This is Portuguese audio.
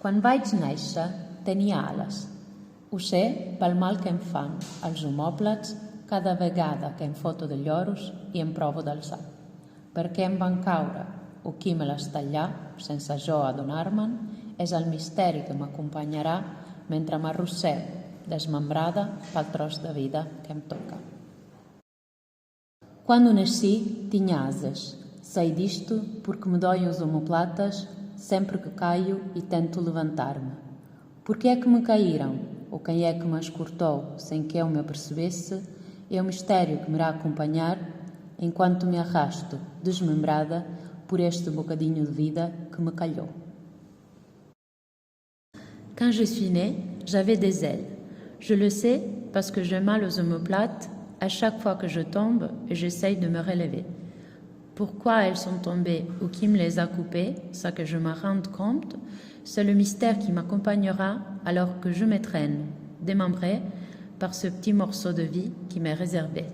Quan vaig néixer, tenia ales. Ho sé pel mal que em fan els omòplats cada vegada que em foto de lloros i em provo d'alçar. Perquè em van caure o qui me les tallà, sense jo adonar-me'n, és el misteri que m'acompanyarà mentre m'arrossego, desmembrada pel tros de vida que em toca. Quando nasci, tinha asas. Sei disto porque me doem os omoplatas sempre que caio e tento levantar-me. Por que é que me caíram? Ou quem é que me as cortou sem que eu me apercebesse? É o mistério que me irá acompanhar enquanto me arrasto, desmembrada, por este bocadinho de vida que me calhou. Quand je suis née, j'avais des ailes. Je le sais parce que j'ai mal aux omoplates à chaque fois que je tombe et j'essaye de me relever. Pourquoi elles sont tombées ou qui me les a coupées, sans que je me rende compte, c'est le mystère qui m'accompagnera alors que je me traîne, démembrée par ce petit morceau de vie qui m'est réservé.